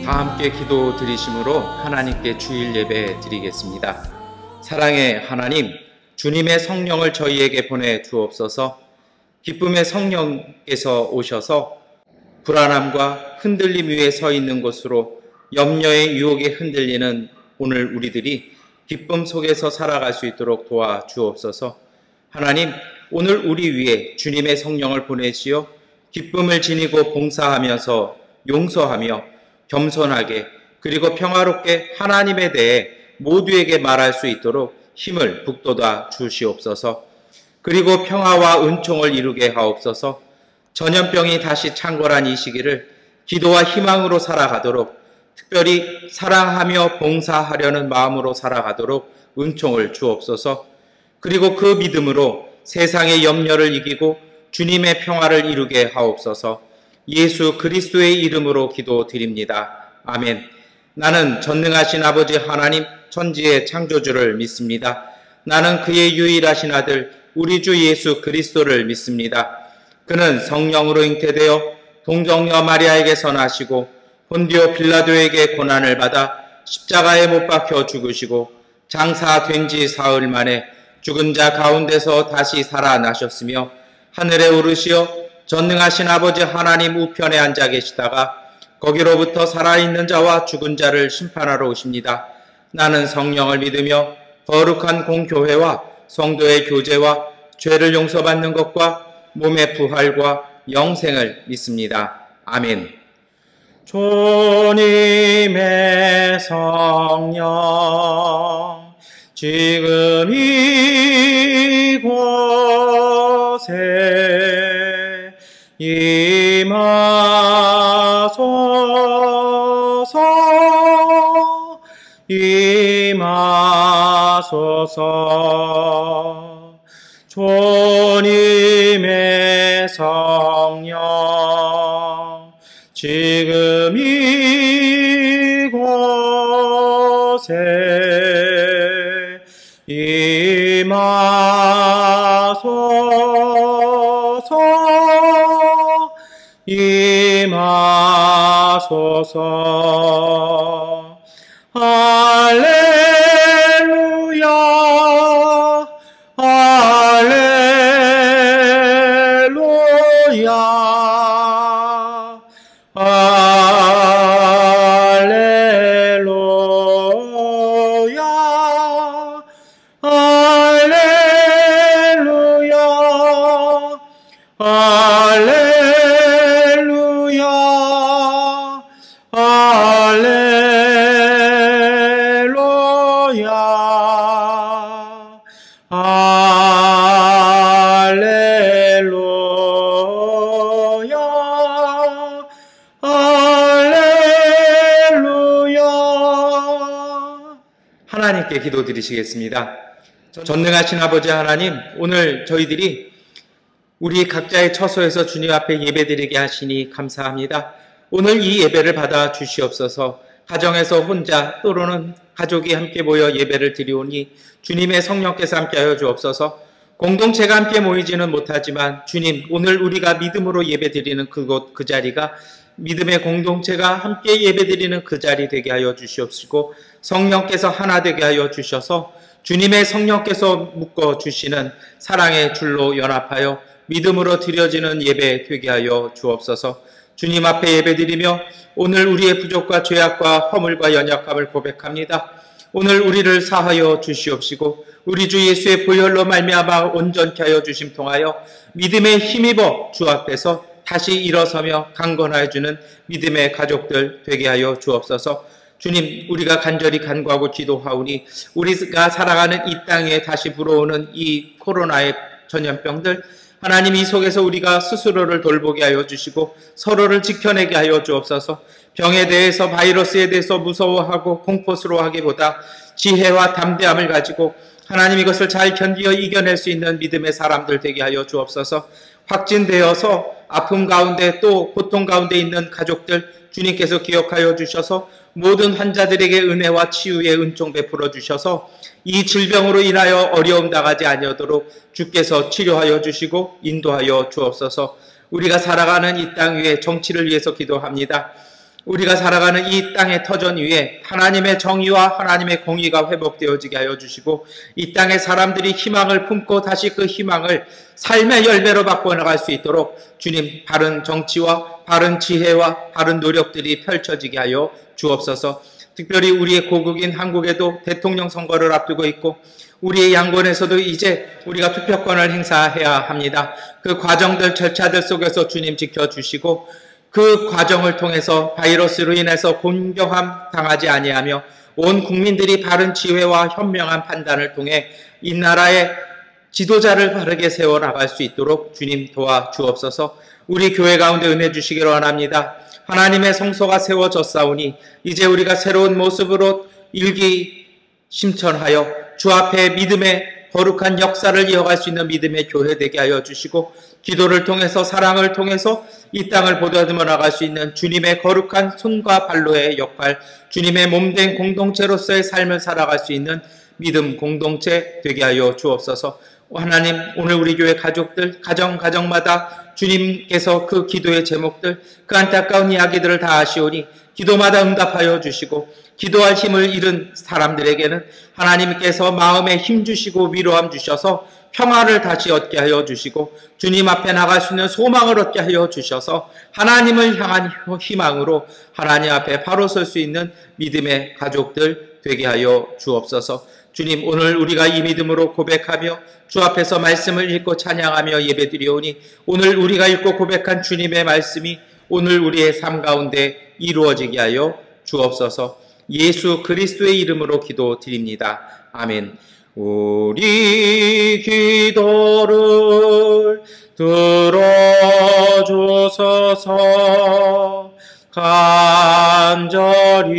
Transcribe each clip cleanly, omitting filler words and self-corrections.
다 함께 기도 드리심으로 하나님께 주일 예배 드리겠습니다. 사랑의 하나님, 주님의 성령을 저희에게 보내 주옵소서. 기쁨의 성령께서 오셔서 불안함과 흔들림 위에 서 있는 곳으로 염려의 유혹에 흔들리는 오늘 우리들이 기쁨 속에서 살아갈 수 있도록 도와주옵소서. 하나님, 오늘 우리 위에 주님의 성령을 보내시어 기쁨을 지니고 봉사하면서 용서하며 겸손하게 그리고 평화롭게 하나님에 대해 모두에게 말할 수 있도록 힘을 북돋아 주시옵소서. 그리고 평화와 은총을 이루게 하옵소서. 전염병이 다시 창궐한 이 시기를 기도와 희망으로 살아가도록, 특별히 사랑하며 봉사하려는 마음으로 살아가도록 은총을 주옵소서. 그리고 그 믿음으로 세상의 염려를 이기고 주님의 평화를 이루게 하옵소서. 예수 그리스도의 이름으로 기도드립니다. 아멘. 나는 전능하신 아버지 하나님 천지의 창조주를 믿습니다. 나는 그의 유일하신 아들 우리 주 예수 그리스도를 믿습니다. 그는 성령으로 잉태되어 동정녀 마리아에게서 나시고 본디오 빌라도에게 고난을 받아 십자가에 못 박혀 죽으시고 장사된 지 사흘 만에 죽은 자 가운데서 다시 살아나셨으며 하늘에 오르시어 전능하신 아버지 하나님 우편에 앉아 계시다가 거기로부터 살아있는 자와 죽은 자를 심판하러 오십니다. 나는 성령을 믿으며 거룩한 공교회와 성도의 교제와 죄를 용서받는 것과 몸의 부활과 영생을 믿습니다. 아멘. 주님의 성령 지금 이곳에 임하소서. 주님의 성령 지금 이곳에 임하소서. 할렐루야, 할렐루야, 할렐루야, 할렐루야, 할렐루야, 할렐루야, 할렐루야, 할렐루야. 하나님께 기도드리시겠습니다. 전능하신 아버지 하나님, 오늘 저희들이 우리 각자의 처소에서 주님 앞에 예배드리게 하시니 감사합니다. 오늘 이 예배를 받아 주시옵소서. 가정에서 혼자 또는 가족이 함께 모여 예배를 드리오니 주님의 성령께서 함께하여 주옵소서. 공동체가 함께 모이지는 못하지만 주님, 오늘 우리가 믿음으로 예배드리는 그곳 그 자리가 믿음의 공동체가 함께 예배드리는 그 자리 되게 하여 주시옵시고 성령께서 하나 되게 하여 주셔서 주님의 성령께서 묶어 주시는 사랑의 줄로 연합하여 믿음으로 드려지는 예배 되게 하여 주옵소서. 주님 앞에 예배드리며 오늘 우리의 부족과 죄악과 허물과 연약함을 고백합니다. 오늘 우리를 사하여 주시옵시고 우리 주 예수의 보혈로 말미암아 온전케 하여 주심 통하여 믿음에 힘입어 주 앞에서 다시 일어서며 강건하여 주는 믿음의 가족들 되게 하여 주옵소서. 주님, 우리가 간절히 간구하고 기도하오니 우리가 살아가는 이 땅에 다시 불어오는 이 코로나의 전염병들, 하나님 이 속에서 우리가 스스로를 돌보게 하여 주시고 서로를 지켜내게 하여 주옵소서. 병에 대해서, 바이러스에 대해서 무서워하고 공포스러워하기보다 지혜와 담대함을 가지고 하나님 이것을 잘 견디어 이겨낼 수 있는 믿음의 사람들 되게 하여 주옵소서. 확진되어서 아픔 가운데 또 고통 가운데 있는 가족들 주님께서 기억하여 주셔서 모든 환자들에게 은혜와 치유의 은총 베풀어 주셔서 이 질병으로 인하여 어려움 당하지 아니하도록 주께서 치료하여 주시고 인도하여 주옵소서. 우리가 살아가는 이 땅 위에 정치를 위해서 기도합니다. 우리가 살아가는 이 땅의 터전 위에 하나님의 정의와 하나님의 공의가 회복되어지게 하여 주시고 이 땅의 사람들이 희망을 품고 다시 그 희망을 삶의 열매로 바꿔나갈 수 있도록 주님 바른 정치와 바른 지혜와 바른 노력들이 펼쳐지게 하여 주옵소서. 특별히 우리의 고국인 한국에도 대통령 선거를 앞두고 있고 우리의 양권에서도 이제 우리가 투표권을 행사해야 합니다. 그 과정들 절차들 속에서 주님 지켜주시고 그 과정을 통해서 바이러스로 인해서 곤경함 당하지 아니하며 온 국민들이 바른 지혜와 현명한 판단을 통해 이 나라의 지도자를 바르게 세워나갈 수 있도록 주님 도와주옵소서. 우리 교회 가운데 은혜 주시기를 원합니다. 하나님의 성소가 세워졌사오니 이제 우리가 새로운 모습으로 일기심천하여 주 앞에 믿음의 거룩한 역사를 이어갈 수 있는 믿음의 교회 되게 하여 주시고 기도를 통해서 사랑을 통해서 이 땅을 보다듬어 나갈 수 있는 주님의 거룩한 손과 발로의 역할, 주님의 몸된 공동체로서의 삶을 살아갈 수 있는 믿음 공동체 되게 하여 주옵소서. 하나님, 오늘 우리 교회 가족들 가정마다 주님께서 그 기도의 제목들, 그 안타까운 이야기들을 다 아시오니 기도마다 응답하여 주시고 기도할 힘을 잃은 사람들에게는 하나님께서 마음에 힘 주시고 위로함 주셔서 평화를 다시 얻게 하여 주시고 주님 앞에 나갈 수 있는 소망을 얻게 하여 주셔서 하나님을 향한 희망으로 하나님 앞에 바로 설 수 있는 믿음의 가족들 되게 하여 주옵소서. 주님, 오늘 우리가 이 믿음으로 고백하며 주 앞에서 말씀을 읽고 찬양하며 예배드리오니 오늘 우리가 읽고 고백한 주님의 말씀이 오늘 우리의 삶 가운데 이루어지게 하여 주옵소서. 예수 그리스도의 이름으로 기도드립니다. 아멘. 우리 기도를 들어주소서. 간절히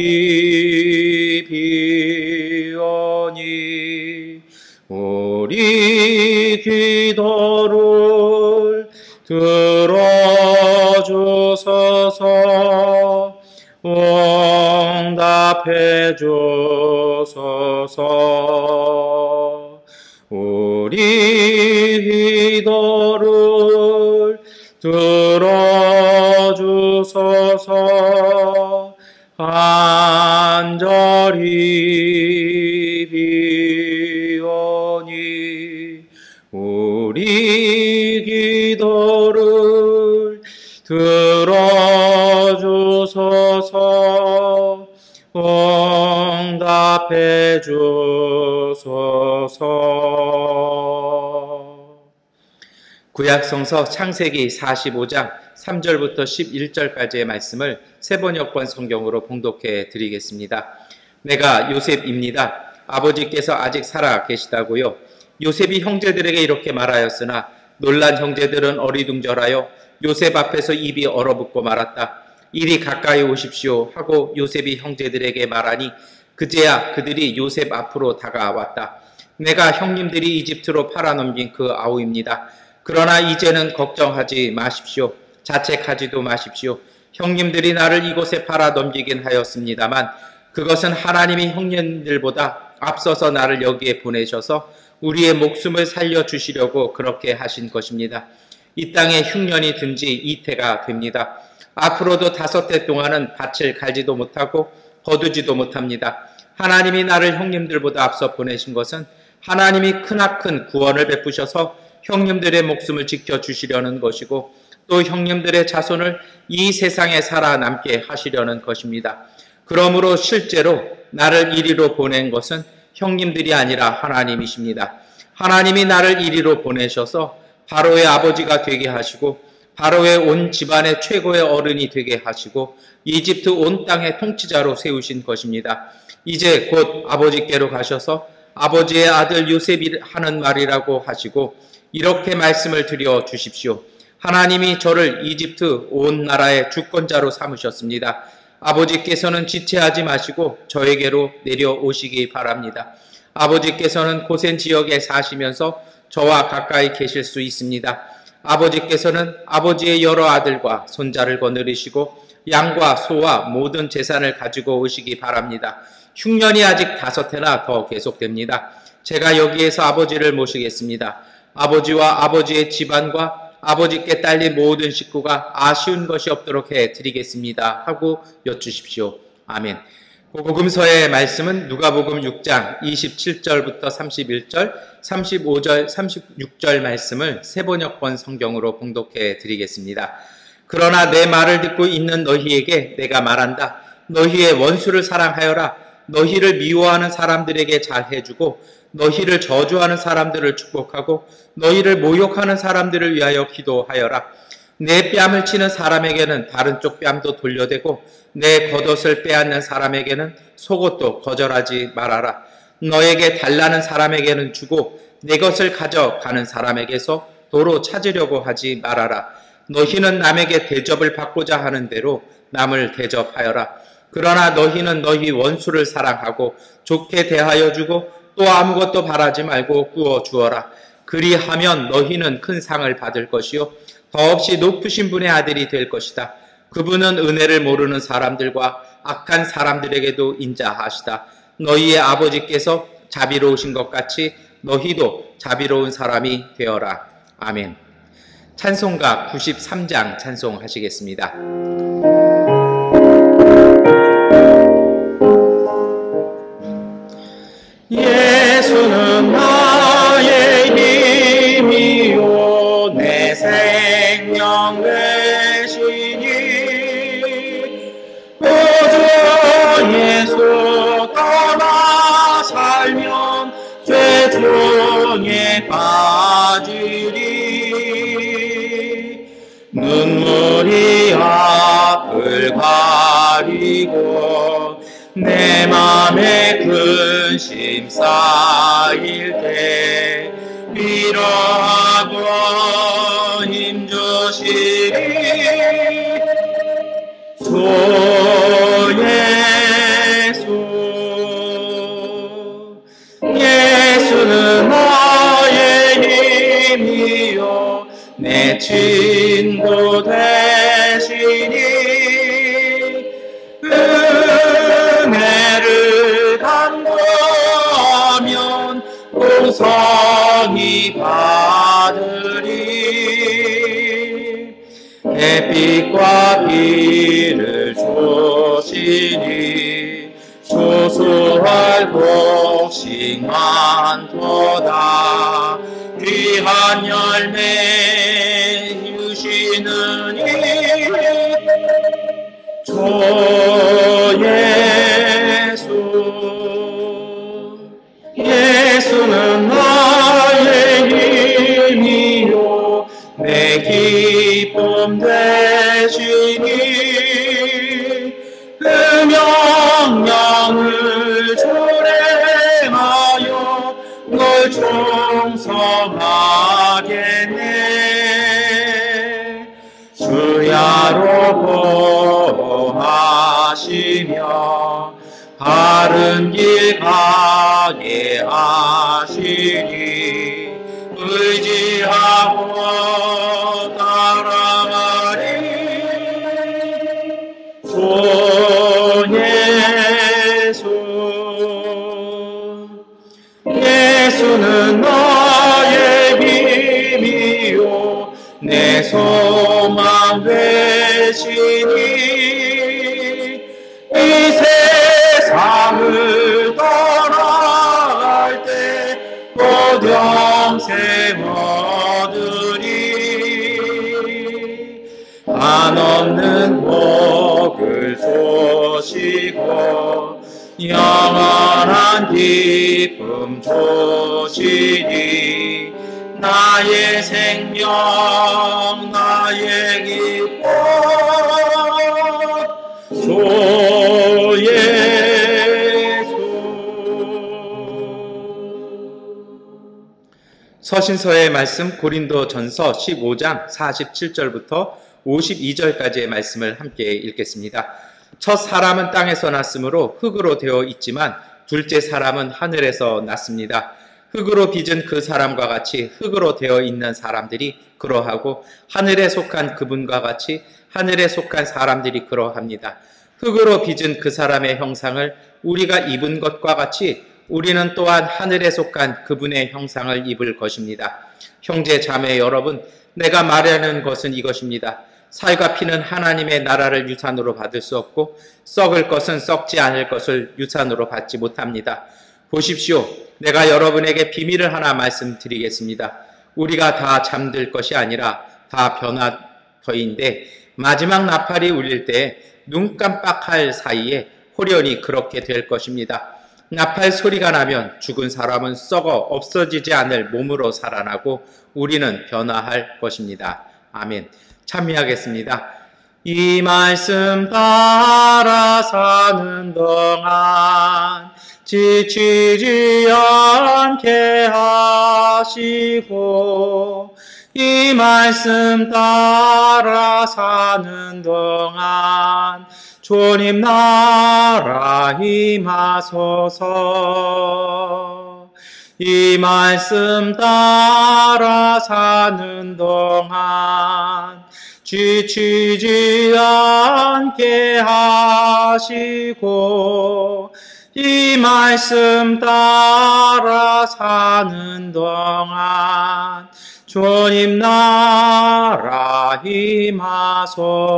비오니 우리 기도를 들어주소서. 응답해 주소서. 우리 기도를 들어주소서. 간절히 비오니 우리 기도를 들어주소서. 응답해 주소서. 구약성서 창세기 45장 3절부터 11절까지의 말씀을 세번역번 성경으로 봉독해 드리겠습니다. 내가 요셉입니다. 아버지께서 아직 살아 계시다고요. 요셉이 형제들에게 이렇게 말하였으나 놀란 형제들은 어리둥절하여 요셉 앞에서 입이 얼어붙고 말았다. 이리 가까이 오십시오 하고 요셉이 형제들에게 말하니 그제야 그들이 요셉 앞으로 다가왔다. 내가 형님들이 이집트로 팔아넘긴 그 아우입니다. 그러나 이제는 걱정하지 마십시오. 자책하지도 마십시오. 형님들이 나를 이곳에 팔아넘기긴 하였습니다만 그것은 하나님이 형님들보다 앞서서 나를 여기에 보내셔서 우리의 목숨을 살려주시려고 그렇게 하신 것입니다. 이 땅에 흉년이 든 지 이태가 됩니다. 앞으로도 5대 동안은 밭을 갈지도 못하고 거두지도 못합니다. 하나님이 나를 형님들보다 앞서 보내신 것은 하나님이 크나큰 구원을 베푸셔서 형님들의 목숨을 지켜주시려는 것이고 또 형님들의 자손을 이 세상에 살아남게 하시려는 것입니다. 그러므로 실제로 나를 이리로 보낸 것은 형님들이 아니라 하나님이십니다. 하나님이 나를 이리로 보내셔서 바로의 아버지가 되게 하시고 바로의 온 집안의 최고의 어른이 되게 하시고 이집트 온 땅의 통치자로 세우신 것입니다. 이제 곧 아버지께로 가셔서 아버지의 아들 요셉이 하는 말이라고 하시고 이렇게 말씀을 드려 주십시오. 하나님이 저를 이집트 온 나라의 주권자로 삼으셨습니다. 아버지께서는 지체하지 마시고 저에게로 내려오시기 바랍니다. 아버지께서는 고센 지역에 사시면서 저와 가까이 계실 수 있습니다. 아버지께서는 아버지의 여러 아들과 손자를 거느리시고 양과 소와 모든 재산을 가지고 오시기 바랍니다. 흉년이 아직 5해나 더 계속됩니다. 제가 여기에서 아버지를 모시겠습니다. 아버지와 아버지의 집안과 아버지께 딸린 모든 식구가 아쉬운 것이 없도록 해 드리겠습니다 하고 여쭈십시오. 아멘. 복음서의 말씀은 누가복음 6장 27절부터 31절, 35절, 36절 말씀을 세번역번 성경으로 봉독해 드리겠습니다. 그러나 내 말을 듣고 있는 너희에게 내가 말한다. 너희의 원수를 사랑하여라. 너희를 미워하는 사람들에게 잘해주고 너희를 저주하는 사람들을 축복하고 너희를 모욕하는 사람들을 위하여 기도하여라. 내 뺨을 치는 사람에게는 다른 쪽 뺨도 돌려대고 내 겉옷을 빼앗는 사람에게는 속옷도 거절하지 말아라. 너에게 달라는 사람에게는 주고 내 것을 가져가는 사람에게서 도로 찾으려고 하지 말아라. 너희는 남에게 대접을 받고자 하는 대로 남을 대접하여라. 그러나 너희는 너희 원수를 사랑하고 좋게 대하여 주고 또 아무것도 바라지 말고 구워 주어라. 그리하면 너희는 큰 상을 받을 것이요 더없이 높으신 분의 아들이 될 것이다. 그분은 은혜를 모르는 사람들과 악한 사람들에게도 인자하시다. 너희의 아버지께서 자비로우신 것 같이 너희도 자비로운 사람이 되어라. 아멘. 찬송가 93장 찬송하시겠습니다. 예수는 나의 힘이요 내 생명 되시니 오주 예수 떠나 살면 죄 중에 빠지리 눈물이 앞을 가리고 내 맘에 근심 쌓일 때 위로하고 힘주시리 주 예수. 예수는 나의 힘이요 내 친구 되시니 은혜를 간구하면 공성이 받으리. 햇빛과 비를 주시니 조수할 곡식 많도다. 귀한 열매 주시느니 주 예수. 예수는 나의 힘이요 내 기쁨 되시니 명령을 준행하여 널 충성하겠네. 주야로 보호하시며 바른 길 가게 하시니 의지하고 따라가리. 주 예수. 예수는 나의 힘이요 내 소망 되시니 이 세상을 떠나갈 때 곧 영생 얻으리. 한없는 복을 주시고 영원한 기쁨 주시니 나의 생명 나의 기쁨 주 예수. 서신서의 말씀 고린도전서 15장 47절부터 52절까지의 말씀을 함께 읽겠습니다. 첫 사람은 땅에서 났으므로 흙으로 되어 있지만 둘째 사람은 하늘에서 났습니다. 흙으로 빚은 그 사람과 같이 흙으로 되어 있는 사람들이 그러하고 하늘에 속한 그분과 같이 하늘에 속한 사람들이 그러합니다. 흙으로 빚은 그 사람의 형상을 우리가 입은 것과 같이 우리는 또한 하늘에 속한 그분의 형상을 입을 것입니다. 형제 자매 여러분, 내가 말하는 것은 이것입니다. 살과 피는 하나님의 나라를 유산으로 받을 수 없고 썩을 것은 썩지 않을 것을 유산으로 받지 못합니다. 보십시오. 내가 여러분에게 비밀을 하나 말씀드리겠습니다. 우리가 다 잠들 것이 아니라 다 변화터인데 마지막 나팔이 울릴 때 눈 깜빡할 사이에 호련히 그렇게 될 것입니다. 나팔 소리가 나면 죽은 사람은 썩어 없어지지 않을 몸으로 살아나고 우리는 변화할 것입니다. 아멘. 참여하겠습니다. 이 말씀 따라 사는 동안 지치지 않게 하시고 이 말씀 따라 사는 동안 주님 나라 임하소서. 이 말씀 따라 사는 동안 지치지 않게 하시고 이 말씀 따라 사는 동안 주님 나라 임하소서.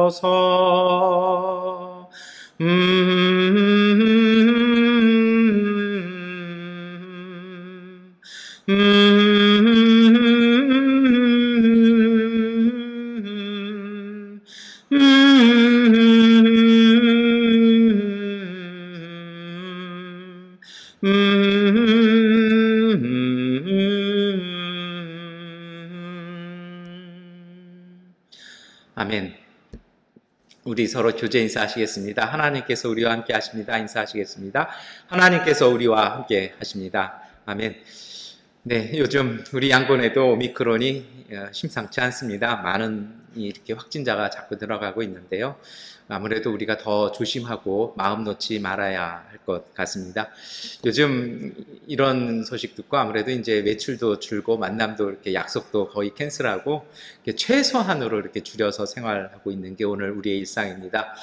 아멘. 우리 서로 교제 인사하시겠습니다. 하나님께서 우리와 함께 하십니다. 인사하시겠습니다. 하나님께서 우리와 함께 하십니다. 아멘. 네, 요즘 우리 양곤에도 오미크론이 심상치 않습니다. 많은 이렇게 확진자가 자꾸 늘어가고 있는데요. 아무래도 우리가 더 조심하고 마음 놓지 말아야 할 것 같습니다. 요즘 이런 소식 듣고 아무래도 이제 매출도 줄고 만남도 이렇게 약속도 거의 캔슬하고 이렇게 최소한으로 이렇게 줄여서 생활하고 있는 게 오늘 우리의 일상입니다.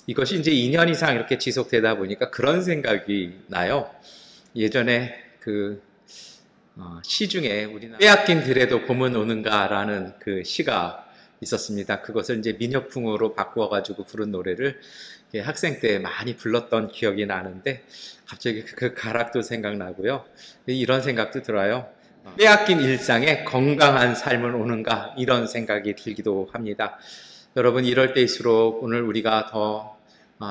이것이 이제 2년 이상 이렇게 지속되다 보니까 그런 생각이 나요. 예전에 시 중에 우리나라 빼앗긴 들에도 봄은 오는가라는 그 시가 있었습니다. 그것을 이제 민요풍으로 바꾸어가지고 부른 노래를 학생 때 많이 불렀던 기억이 나는데 갑자기 그 가락도 생각나고요. 이런 생각도 들어요. 빼앗긴 일상에 건강한 삶은 오는가 이런 생각이 들기도 합니다. 여러분 이럴 때일수록 오늘 우리가 더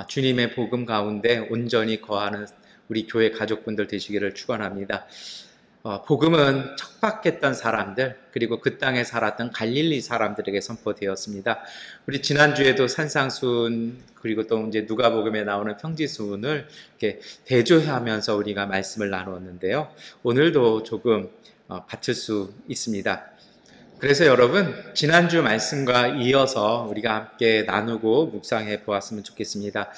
주님의 복음 가운데 온전히 거하는 우리 교회 가족분들 되시기를 축원합니다. 복음은 척박했던 사람들 그리고 그 땅에 살았던 갈릴리 사람들에게 선포되었습니다. 우리 지난주에도 산상수훈 그리고 또 이제 누가복음에 나오는 평지수훈을 이렇게 대조하면서 우리가 말씀을 나누었는데요. 오늘도 조금 받칠 수 있습니다. 그래서 여러분 지난주 말씀과 이어서 우리가 함께 나누고 묵상해 보았으면 좋겠습니다.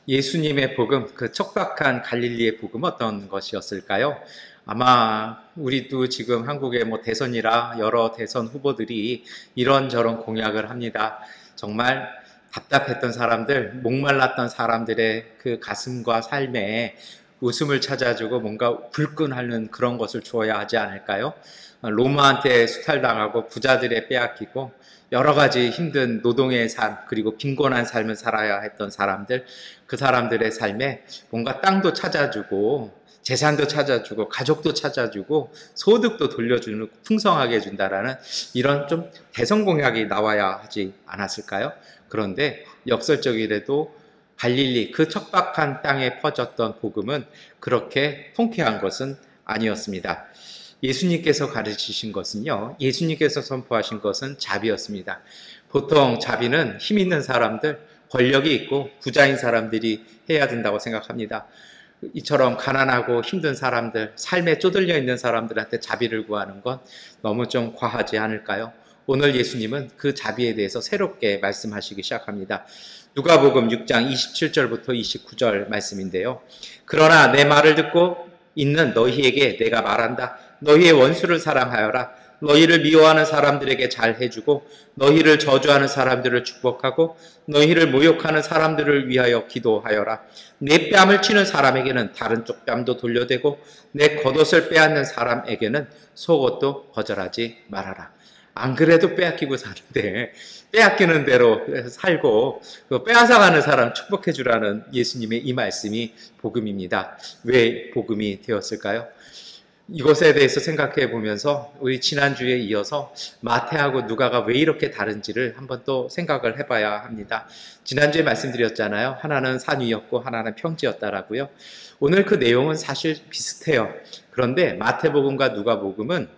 예수님의 복음, 그 척박한 갈릴리의 복음 어떤 것이었을까요? 아마 우리도 지금 한국의 대선이라 여러 대선 후보들이 이런저런 공약을 합니다. 정말 답답했던 사람들, 목말랐던 사람들의 그 가슴과 삶에 웃음을 찾아주고 뭔가 불끈하는 그런 것을 주어야 하지 않을까요? 로마한테 수탈당하고 부자들에 빼앗기고 여러 가지 힘든 노동의 삶 그리고 빈곤한 삶을 살아야 했던 사람들, 그 사람들의 삶에 뭔가 땅도 찾아주고 재산도 찾아주고 가족도 찾아주고 소득도 돌려주는 풍성하게 해준다라는 이런 좀 대선 공약이 나와야 하지 않았을까요? 그런데 역설적이라도 갈릴리 그 척박한 땅에 퍼졌던 복음은 그렇게 통쾌한 것은 아니었습니다. 예수님께서 가르치신 것은요, 예수님께서 선포하신 것은 자비였습니다. 보통 자비는 힘 있는 사람들, 권력이 있고 부자인 사람들이 해야 된다고 생각합니다. 이처럼 가난하고 힘든 사람들, 삶에 쪼들려 있는 사람들한테 자비를 구하는 건 너무 좀 과하지 않을까요? 오늘 예수님은 그 자비에 대해서 새롭게 말씀하시기 시작합니다. 누가복음 6장 27절부터 29절 말씀인데요. 그러나 내 말을 듣고 있는 너희에게 내가 말한다. 너희의 원수를 사랑하여라. 너희를 미워하는 사람들에게 잘 해주고 너희를 저주하는 사람들을 축복하고 너희를 모욕하는 사람들을 위하여 기도하여라. 내 뺨을 치는 사람에게는 다른 쪽 뺨도 돌려대고 내 겉옷을 빼앗는 사람에게는 속옷도 거절하지 말아라. 안 그래도 빼앗기고 사는데 빼앗기는 대로 살고 빼앗아가는 사람 축복해 주라는 예수님의 이 말씀이 복음입니다. 왜 복음이 되었을까요? 이것에 대해서 생각해 보면서 우리 지난주에 이어서 마태하고 누가가 왜 이렇게 다른지를 한번 또 생각을 해봐야 합니다. 지난주에 말씀드렸잖아요. 하나는 산 위였고 하나는 평지였다라고요. 오늘 그 내용은 사실 비슷해요. 그런데 마태복음과 누가복음은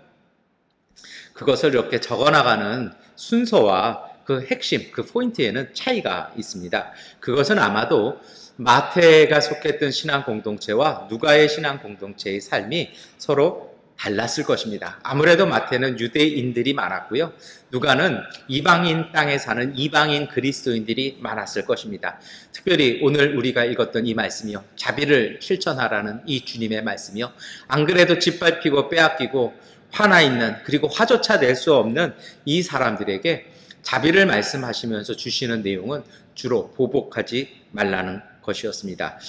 그것을 이렇게 적어나가는 순서와 그 핵심, 그 포인트에는 차이가 있습니다. 그것은 아마도 마태가 속했던 신앙 공동체와 누가의 신앙 공동체의 삶이 서로 달랐을 것입니다. 아무래도 마태는 유대인들이 많았고요. 누가는 이방인 땅에 사는 이방인 그리스도인들이 많았을 것입니다. 특별히 오늘 우리가 읽었던 이 말씀이요. 자비를 실천하라는 이 주님의 말씀이요. 안 그래도 짓밟히고 빼앗기고 화나 있는, 그리고 화조차 낼 수 없는 이 사람들에게 자비를 말씀하시면서 주시는 내용은 주로 보복하지 말라는 것이었습니다.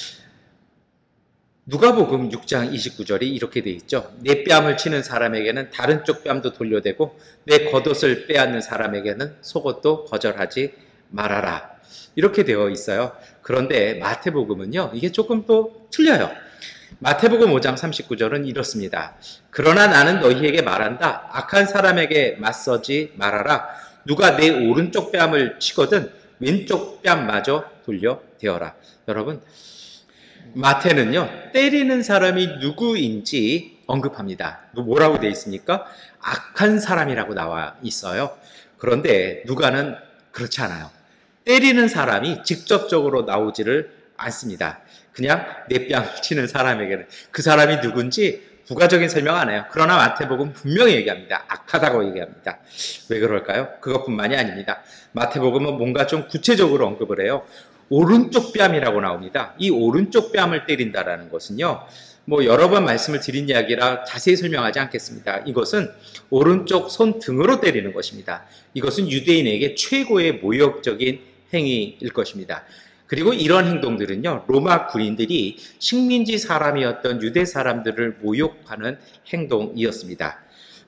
누가복음 6장 29절이 이렇게 돼 있죠. 내 뺨을 치는 사람에게는 다른 쪽 뺨도 돌려대고 내 겉옷을 빼앗는 사람에게는 속옷도 거절하지 말아라. 이렇게 되어 있어요. 그런데 마태복음은요, 이게 조금 또 틀려요. 마태복음 5장 39절은 이렇습니다. 그러나 나는 너희에게 말한다. 악한 사람에게 맞서지 말아라. 누가 내 오른쪽 뺨을 치거든 왼쪽 뺨마저 돌려대어라. 여러분, 마태는요, 때리는 사람이 누구인지 언급합니다. 뭐라고 되어 있습니까? 악한 사람이라고 나와 있어요. 그런데 누가는 그렇지 않아요. 때리는 사람이 직접적으로 나오지를 않습니다. 그냥 내 뺨 치는 사람에게는 그 사람이 누군지 부가적인 설명 안 해요. 그러나 마태복음 분명히 얘기합니다. 악하다고 얘기합니다. 왜 그럴까요? 그것뿐만이 아닙니다. 마태복음은 뭔가 좀 구체적으로 언급을 해요. 오른쪽 뺨이라고 나옵니다. 이 오른쪽 뺨을 때린다라는 것은요, 여러 번 말씀을 드린 이야기라 자세히 설명하지 않겠습니다. 이것은 오른쪽 손등으로 때리는 것입니다. 이것은 유대인에게 최고의 모욕적인 행위일 것입니다. 그리고 이런 행동들은요, 로마 군인들이 식민지 사람이었던 유대 사람들을 모욕하는 행동이었습니다.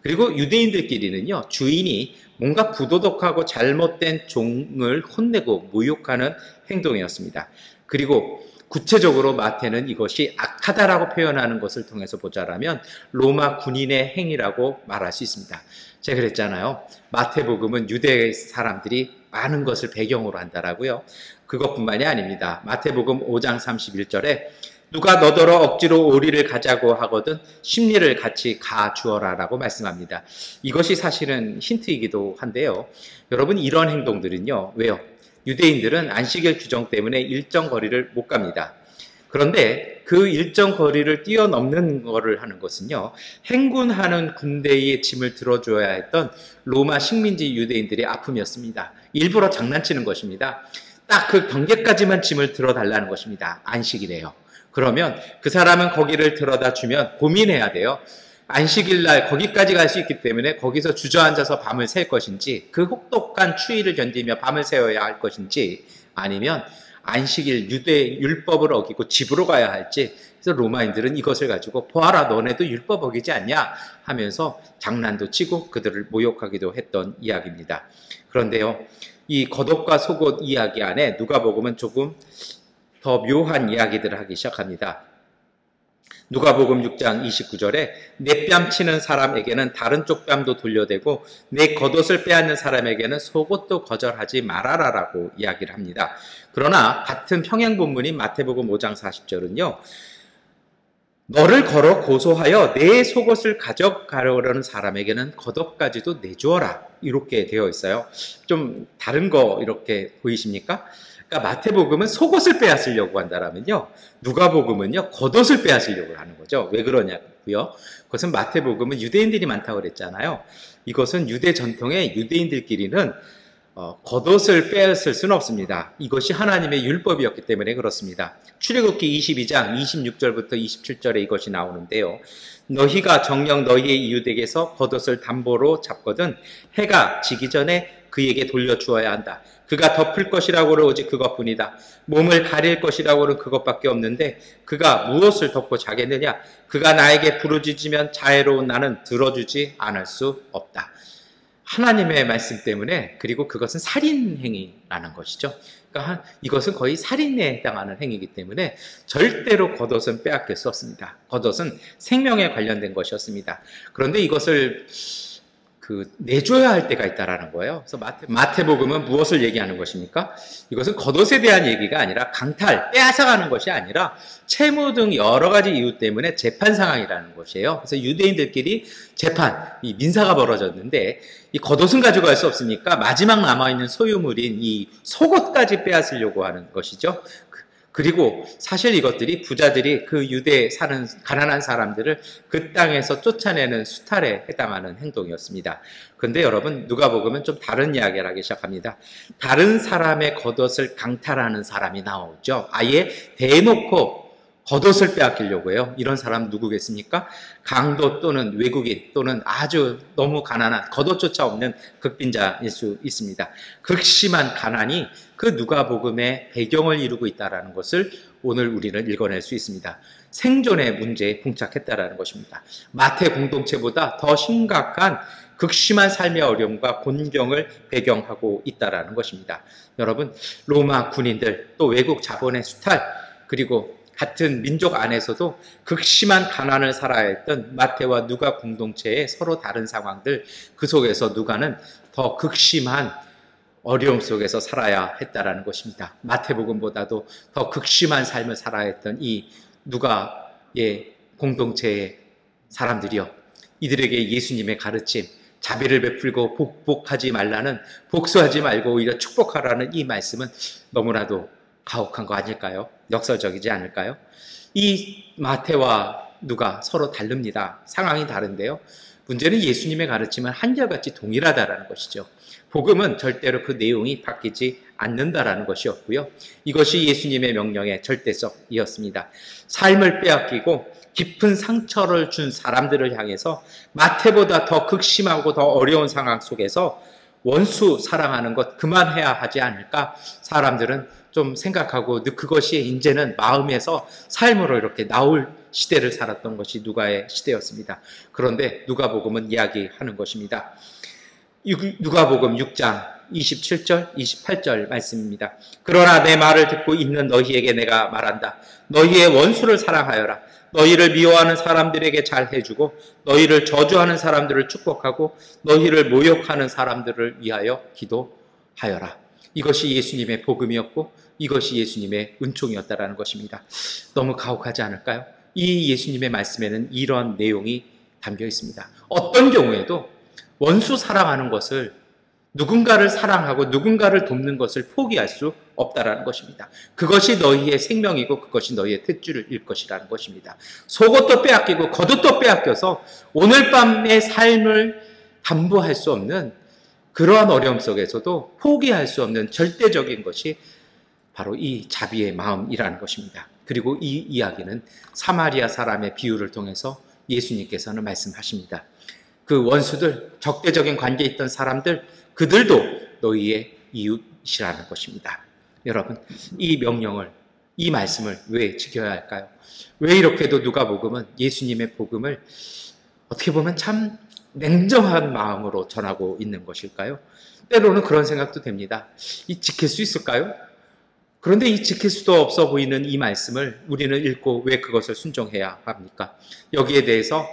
그리고 유대인들끼리는요, 주인이 뭔가 부도덕하고 잘못된 종을 혼내고 모욕하는 행동이었습니다. 그리고 구체적으로 마태는 이것이 악하다라고 표현하는 것을 통해서 보자라면 로마 군인의 행위라고 말할 수 있습니다. 제가 그랬잖아요. 마태복음은 유대 사람들이 많은 것을 배경으로 한다라고요. 그것뿐만이 아닙니다. 마태복음 5장 31절에 누가 너더러 억지로 오리를 가자고 하거든 심리를 같이 가주어라 라고 말씀합니다. 이것이 사실은 힌트이기도 한데요. 여러분, 이런 행동들은요, 왜요? 유대인들은 안식일 규정 때문에 일정 거리를 못 갑니다. 그런데 그 일정 거리를 뛰어넘는 거를 하는 것은요, 행군하는 군대의 짐을 들어줘야 했던 로마 식민지 유대인들의 아픔이었습니다. 일부러 장난치는 것입니다. 딱 그 경계까지만 짐을 들어달라는 것입니다. 안식이래요. 그러면 그 사람은 거기를 들어다 주면 고민해야 돼요. 안식일날 거기까지 갈 수 있기 때문에 거기서 주저앉아서 밤을 샐 것인지, 그 혹독한 추위를 견디며 밤을 새워야 할 것인지, 아니면 안식일 유대 율법을 어기고 집으로 가야 할지. 그래서 로마인들은 이것을 가지고 보아라, 너네도 율법 어기지 않냐 하면서 장난도 치고 그들을 모욕하기도 했던 이야기입니다. 그런데요, 이 겉옷과 속옷 이야기 안에 누가복음은 조금 더 묘한 이야기들을 하기 시작합니다. 누가복음 6장 29절에 내 뺨 치는 사람에게는 다른 쪽 뺨도 돌려대고 내 겉옷을 빼앗는 사람에게는 속옷도 거절하지 말아라라고 이야기를 합니다. 그러나 같은 평행 본문인 마태복음 5장 40절은요. 너를 걸어 고소하여 내 속옷을 가져가려는 사람에게는 겉옷까지도 내주어라. 이렇게 되어 있어요. 좀 다른 거 이렇게 보이십니까? 그러니까 마태복음은 속옷을 빼앗으려고 한다면요, 누가복음은요 겉옷을 빼앗으려고 하는 거죠. 왜 그러냐고요? 그것은 마태복음은 유대인들이 많다고 그랬잖아요. 이것은 유대 전통의 유대인들끼리는 겉옷을 빼앗을 수는 없습니다. 이것이 하나님의 율법이었기 때문에 그렇습니다. 출애굽기 22장 26절부터 27절에 이것이 나오는데요. 너희가 정녕 너희의 이웃에게서 겉옷을 담보로 잡거든 해가 지기 전에 그에게 돌려주어야 한다. 그가 덮을 것이라고는 오직 그것뿐이다. 몸을 가릴 것이라고는 그것밖에 없는데 그가 무엇을 덮고 자겠느냐? 그가 나에게 부르짖으면 자애로운 나는 들어주지 않을 수 없다. 하나님의 말씀 때문에, 그리고 그것은 살인행위라는 것이죠. 그러니까 이것은 거의 살인에 해당하는 행위이기 때문에 절대로 겉옷은 빼앗길 수 없습니다. 겉옷은 생명에 관련된 것이었습니다. 그런데 이것을 내줘야 할 때가 있다라는 거예요. 그래서 마태복음은 무엇을 얘기하는 것입니까? 이것은 겉옷에 대한 얘기가 아니라 강탈, 빼앗아가는 것이 아니라 채무 등 여러 가지 이유 때문에 재판 상황이라는 것이에요. 그래서 유대인들끼리 재판, 이 민사가 벌어졌는데 이 겉옷은 가져갈 수 없으니까 마지막 남아있는 소유물인 이 속옷까지 빼앗으려고 하는 것이죠. 그리고 사실 이것들이 부자들이 그 유대에 사는 가난한 사람들을 그 땅에서 쫓아내는 수탈에 해당하는 행동이었습니다. 그런데 여러분, 누가복음은 좀 다른 이야기를 하기 시작합니다. 다른 사람의 겉옷을 강탈하는 사람이 나오죠. 아예 대놓고 겉옷을 빼앗기려고 해요. 이런 사람 누구겠습니까? 강도 또는 외국인 또는 아주 너무 가난한, 겉옷조차 없는 극빈자일 수 있습니다. 극심한 가난이 그 누가복음의 배경을 이루고 있다는 것을 오늘 우리는 읽어낼 수 있습니다. 생존의 문제에 봉착했다는 것입니다. 마태 공동체보다 더 심각한 극심한 삶의 어려움과 곤경을 배경하고 있다는 것입니다. 여러분, 로마 군인들, 또 외국 자본의 수탈, 그리고 같은 민족 안에서도 극심한 가난을 살아야 했던 마태와 누가 공동체의 서로 다른 상황들, 그 속에서 누가는 더 극심한 어려움 속에서 살아야 했다라는 것입니다. 마태복음보다도 더 극심한 삶을 살아야 했던 이 누가의 공동체의 사람들이요, 이들에게 예수님의 가르침, 자비를 베풀고 복복하지 말라는, 복수하지 말고 오히려 축복하라는 이 말씀은 너무나도 가혹한 거 아닐까요? 역설적이지 않을까요? 이 마태와 누가 서로 다릅니다. 상황이 다른데요. 문제는 예수님의 가르침은 한결같이 동일하다라는 것이죠. 복음은 절대로 그 내용이 바뀌지 않는다라는 것이었고요. 이것이 예수님의 명령의 절대성이었습니다. 삶을 빼앗기고 깊은 상처를 준 사람들을 향해서 마태보다 더 극심하고 더 어려운 상황 속에서 원수 사랑하는 것 그만해야 하지 않을까? 사람들은 좀 생각하고, 그것이 이제는 마음에서 삶으로 이렇게 나올 시대를 살았던 것이 누가의 시대였습니다. 그런데 누가복음은 이야기하는 것입니다. 누가복음 6장 27절, 28절 말씀입니다. 그러나 내 말을 듣고 있는 너희에게 내가 말한다. 너희의 원수를 사랑하여라. 너희를 미워하는 사람들에게 잘 해주고 너희를 저주하는 사람들을 축복하고 너희를 모욕하는 사람들을 위하여 기도하여라. 이것이 예수님의 복음이었고 이것이 예수님의 은총이었다라는 것입니다. 너무 가혹하지 않을까요? 이 예수님의 말씀에는 이런 내용이 담겨 있습니다. 어떤 경우에도 원수 사랑하는 것을, 누군가를 사랑하고 누군가를 돕는 것을 포기할 수 없다라는 것입니다. 그것이 너희의 생명이고 그것이 너희의 탯줄일 것이라는 것입니다. 속옷도 빼앗기고 겉옷도 빼앗겨서 오늘 밤의 삶을 담보할 수 없는 그러한 어려움 속에서도 포기할 수 없는 절대적인 것이 바로 이 자비의 마음이라는 것입니다. 그리고 이 이야기는 사마리아 사람의 비유를 통해서 예수님께서는 말씀하십니다. 그 원수들, 적대적인 관계에 있던 사람들, 그들도 너희의 이웃이라는 것입니다. 여러분, 이 명령을, 이 말씀을 왜 지켜야 할까요? 왜 이렇게도 누가복음은 예수님의 복음을 어떻게 보면 참 냉정한 마음으로 전하고 있는 것일까요? 때로는 그런 생각도 됩니다. 이 지킬 수 있을까요? 그런데 이 지킬 수도 없어 보이는 이 말씀을 우리는 읽고 왜 그것을 순종해야 합니까? 여기에 대해서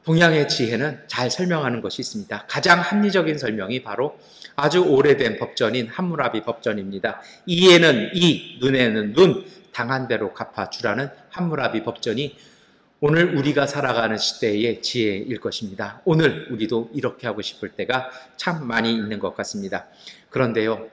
동양의 지혜는 잘 설명하는 것이 있습니다. 가장 합리적인 설명이 바로 아주 오래된 법전인 함무라비 법전입니다. 이에는 이, 눈에는 눈, 당한 대로 갚아주라는 함무라비 법전이 오늘 우리가 살아가는 시대의 지혜일 것입니다. 오늘 우리도 이렇게 하고 싶을 때가 참 많이 있는 것 같습니다. 그런데요,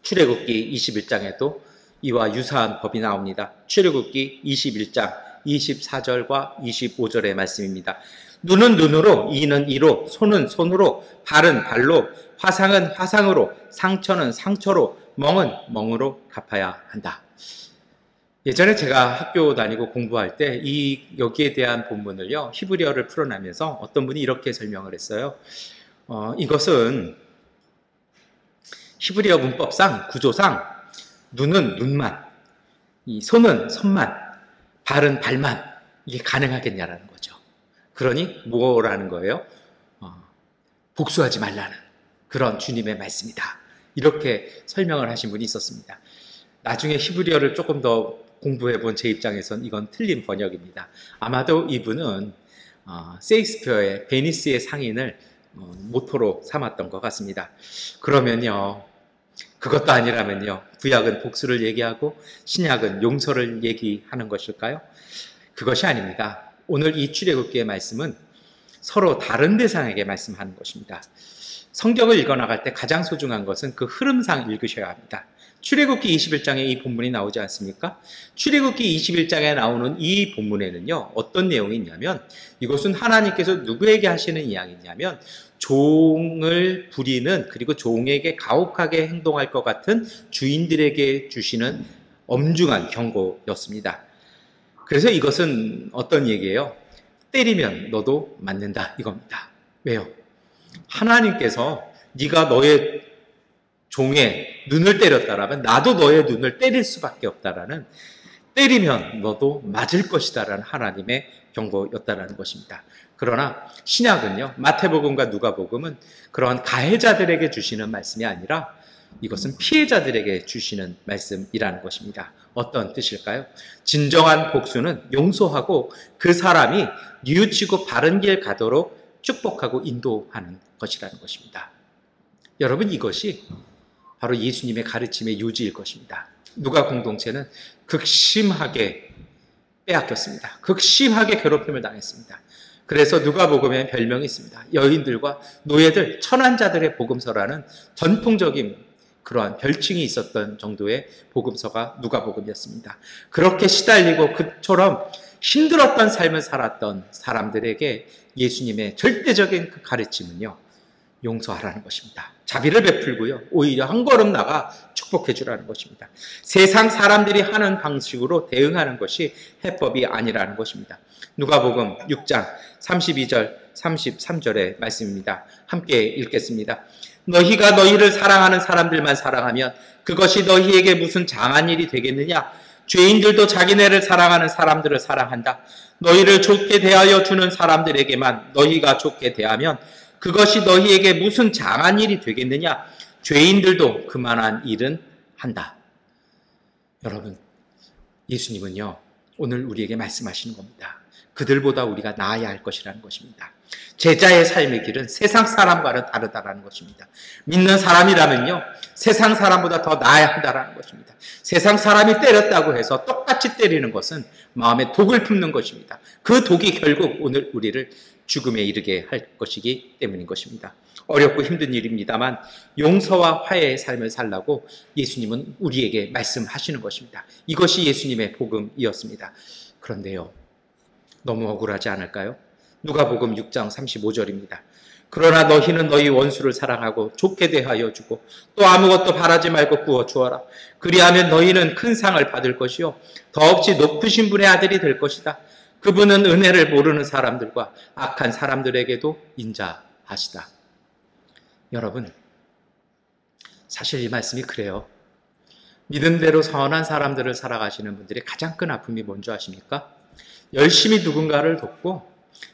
출애굽기 21장에도 이와 유사한 법이 나옵니다. 출애굽기 21장 24절과 25절의 말씀입니다. 눈은 눈으로, 이는 이로, 손은 손으로, 발은 발로, 화상은 화상으로, 상처는 상처로, 멍은 멍으로 갚아야 한다. 예전에 제가 학교 다니고 공부할 때 여기에 대한 본문을요, 히브리어를 풀어나면서 어떤 분이 이렇게 설명을 했어요. 이것은 히브리어 문법상, 구조상 눈은 눈만, 이 손은 손만, 발은 발만, 이게 가능하겠냐라는 거죠. 그러니 뭐라는 거예요? 복수하지 말라는 그런 주님의 말씀이다. 이렇게 설명을 하신 분이 있었습니다. 나중에 히브리어를 조금 더 공부해 본 제 입장에선 이건 틀린 번역입니다. 아마도 이분은 세익스피어의 베니스의 상인을 모토로 삼았던 것 같습니다. 그러면요, 그것도 아니라면요, 구약은 복수를 얘기하고 신약은 용서를 얘기하는 것일까요? 그것이 아닙니다. 오늘 이 출애굽기의 말씀은 서로 다른 대상에게 말씀하는 것입니다. 성경을 읽어나갈 때 가장 소중한 것은 그 흐름상 읽으셔야 합니다. 출애굽기 21장에 이 본문이 나오지 않습니까? 출애굽기 21장에 나오는 이 본문에는요, 어떤 내용이 있냐면, 이것은 하나님께서 누구에게 하시는 이야기냐면, 종을 부리는, 그리고 종에게 가혹하게 행동할 것 같은 주인들에게 주시는 엄중한 경고였습니다. 그래서 이것은 어떤 얘기예요? 때리면 너도 맞는다, 이겁니다. 왜요? 하나님께서 네가 너의 종의 눈을 때렸다라면 나도 너의 눈을 때릴 수밖에 없다라는, 때리면 너도 맞을 것이다라는 하나님의 경고였다라는 것입니다. 그러나 신약은요, 마태복음과 누가복음은 그러한 가해자들에게 주시는 말씀이 아니라 이것은 피해자들에게 주시는 말씀이라는 것입니다. 어떤 뜻일까요? 진정한 복수는 용서하고 그 사람이 뉘우치고 바른 길 가도록 축복하고 인도하는 것이라는 것입니다. 여러분, 이것이 바로 예수님의 가르침의 요지일 것입니다. 누가 공동체는 극심하게 빼앗겼습니다. 극심하게 괴롭힘을 당했습니다. 그래서 누가복음에 별명이 있습니다. 여인들과 노예들, 천한자들의 복음서라는 전통적인 그러한 별칭이 있었던 정도의 복음서가 누가복음이었습니다. 그렇게 시달리고 그처럼 힘들었던 삶을 살았던 사람들에게 예수님의 절대적인 그 가르침은요, 용서하라는 것입니다. 자비를 베풀고요, 오히려 한 걸음 나가 축복해 주라는 것입니다. 세상 사람들이 하는 방식으로 대응하는 것이 해법이 아니라는 것입니다. 누가복음 6장 32절 33절의 말씀입니다. 함께 읽겠습니다. 너희가 너희를 사랑하는 사람들만 사랑하면 그것이 너희에게 무슨 장한 일이 되겠느냐? 죄인들도 자기네를 사랑하는 사람들을 사랑한다. 너희를 좋게 대하여 주는 사람들에게만 너희가 좋게 대하면 그것이 너희에게 무슨 장한 일이 되겠느냐? 죄인들도 그만한 일은 한다. 여러분, 예수님은요, 오늘 우리에게 말씀하시는 겁니다. 그들보다 우리가 나아야 할 것이라는 것입니다. 제자의 삶의 길은 세상 사람과는 다르다라는 것입니다. 믿는 사람이라면요, 세상 사람보다 더 나아야 한다라는 것입니다. 세상 사람이 때렸다고 해서 똑같이 때리는 것은 마음에 독을 품는 것입니다. 그 독이 결국 오늘 우리를 죽음에 이르게 할 것이기 때문인 것입니다. 어렵고 힘든 일입니다만 용서와 화해의 삶을 살라고 예수님은 우리에게 말씀하시는 것입니다. 이것이 예수님의 복음이었습니다. 그런데요, 너무 억울하지 않을까요? 누가복음 6장 35절입니다. 그러나 너희는 너희 원수를 사랑하고 좋게 대하여 주고 또 아무것도 바라지 말고 구워 주어라. 그리하면 너희는 큰 상을 받을 것이요 더없이 높으신 분의 아들이 될 것이다. 그분은 은혜를 모르는 사람들과 악한 사람들에게도 인자하시다. 여러분, 사실 이 말씀이 그래요. 믿음대로 선한 사람들을 살아가시는 분들의 가장 큰 아픔이 뭔지 아십니까? 열심히 누군가를 돕고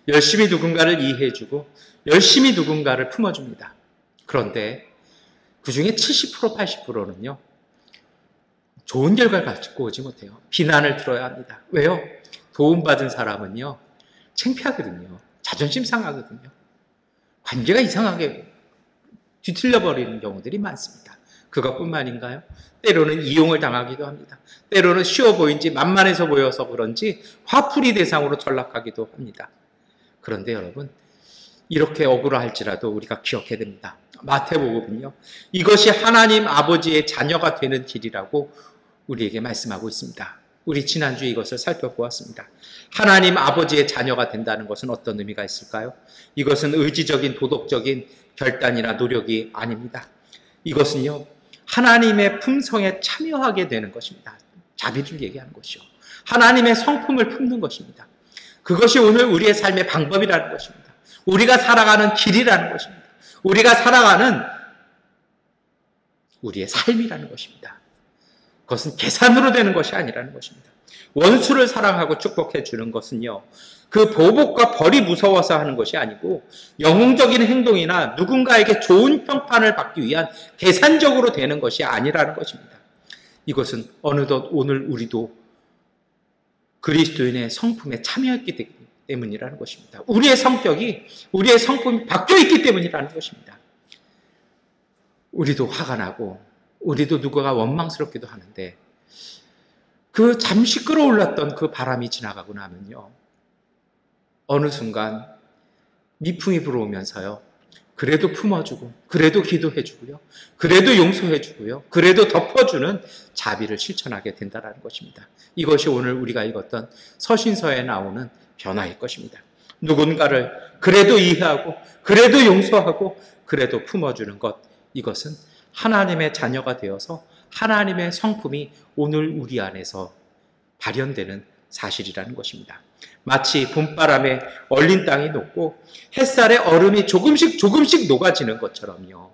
열심히 누군가를 이해해주고 열심히 누군가를 품어줍니다. 그런데 그 중에 70%, 80%는요, 좋은 결과를 가지고 오지 못해요. 비난을 들어야 합니다. 왜요? 도움받은 사람은요, 창피하거든요. 자존심 상하거든요. 관계가 이상하게 뒤틀려버리는 경우들이 많습니다. 그것뿐만인가요? 때로는 이용을 당하기도 합니다. 때로는 쉬워 보인지 만만해서 보여서 그런지 화풀이 대상으로 전락하기도 합니다. 그런데 여러분, 이렇게 억울할지라도 우리가 기억해야 됩니다. 마태복음은요, 이것이 하나님 아버지의 자녀가 되는 길이라고 우리에게 말씀하고 있습니다. 우리 지난주에 이것을 살펴보았습니다. 하나님 아버지의 자녀가 된다는 것은 어떤 의미가 있을까요? 이것은 의지적인 도덕적인 결단이나 노력이 아닙니다. 이것은요, 하나님의 품성에 참여하게 되는 것입니다. 자비를 얘기하는 것이요, 하나님의 성품을 품는 것입니다. 그것이 오늘 우리의 삶의 방법이라는 것입니다. 우리가 살아가는 길이라는 것입니다. 우리가 살아가는 우리의 삶이라는 것입니다. 그것은 계산으로 되는 것이 아니라는 것입니다. 원수를 사랑하고 축복해 주는 것은요, 그 보복과 벌이 무서워서 하는 것이 아니고 영웅적인 행동이나 누군가에게 좋은 평판을 받기 위한 계산적으로 되는 것이 아니라는 것입니다. 이것은 어느덧 오늘 우리도 그리스도인의 성품에 참여했기 때문이라는 것입니다. 우리의 성격이, 우리의 성품이 바뀌어 있기 때문이라는 것입니다. 우리도 화가 나고 우리도 누구가 원망스럽기도 하는데 그 잠시 끌어올랐던 그 바람이 지나가고 나면요, 어느 순간 미풍이 불어오면서요, 그래도 품어주고 그래도 기도해주고요, 그래도 용서해주고요, 그래도 덮어주는 자비를 실천하게 된다는 것입니다. 이것이 오늘 우리가 읽었던 서신서에 나오는 변화일 것입니다. 누군가를 그래도 이해하고 그래도 용서하고 그래도 품어주는 것, 이것은 하나님의 자녀가 되어서 하나님의 성품이 오늘 우리 안에서 발현되는 사실이라는 것입니다. 마치 봄바람에 얼린 땅이 녹고 햇살에 얼음이 조금씩 녹아지는 것처럼요,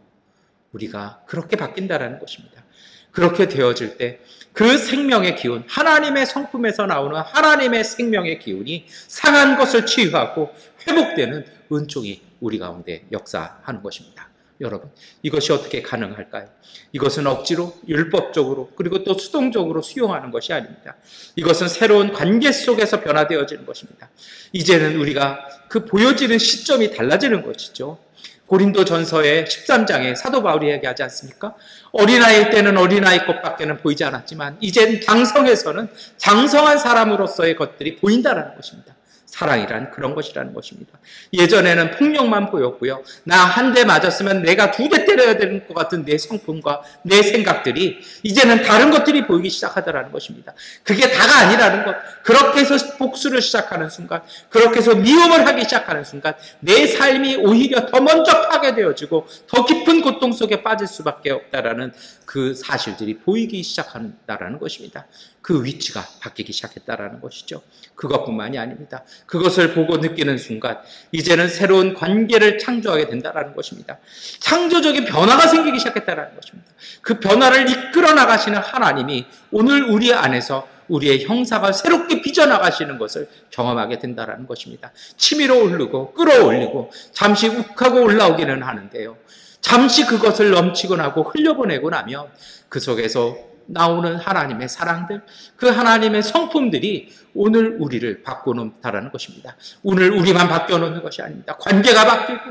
우리가 그렇게 바뀐다라는 것입니다. 그렇게 되어질 때 그 생명의 기운, 하나님의 성품에서 나오는 하나님의 생명의 기운이 상한 것을 치유하고 회복되는 은총이 우리 가운데 역사하는 것입니다. 여러분, 이것이 어떻게 가능할까요? 이것은 억지로, 율법적으로, 그리고 또 수동적으로 수용하는 것이 아닙니다. 이것은 새로운 관계 속에서 변화되어지는 것입니다. 이제는 우리가 그 보여지는 시점이 달라지는 것이죠. 고린도전서의 13장에 사도 바울이 얘기하지 않습니까? 어린아이일 때는 어린아이 것밖에는 보이지 않았지만 이젠 장성에서는 장성한 사람으로서의 것들이 보인다는 것입니다. 사랑이란 그런 것이라는 것입니다. 예전에는 폭력만 보였고요, 나 한 대 맞았으면 내가 2대 때려야 되는 것 같은 내 성품과 내 생각들이 이제는 다른 것들이 보이기 시작하더라는 것입니다. 그게 다가 아니라는 것, 그렇게 해서 복수를 시작하는 순간, 그렇게 해서 미움을 하기 시작하는 순간 내 삶이 오히려 더 먼저 파괴되어지고 더 깊은 고통 속에 빠질 수밖에 없다라는 그 사실들이 보이기 시작한다라는 것입니다. 그 위치가 바뀌기 시작했다라는 것이죠. 그것뿐만이 아닙니다. 그것을 보고 느끼는 순간 이제는 새로운 관계를 창조하게 된다는 것입니다. 창조적인 변화가 생기기 시작했다는 것입니다. 그 변화를 이끌어 나가시는 하나님이 오늘 우리 안에서 우리의 형사가 새롭게 빚어나가시는 것을 경험하게 된다는 것입니다. 치밀어 오르고 끌어올리고 잠시 욱하고 올라오기는 하는데요, 잠시 그것을 넘치고 나고 흘려보내고 나면 그 속에서 나오는 하나님의 사랑들, 그 하나님의 성품들이 오늘 우리를 바꿔놓는다라는 것입니다. 오늘 우리만 바뀌어놓는 것이 아닙니다. 관계가 바뀌고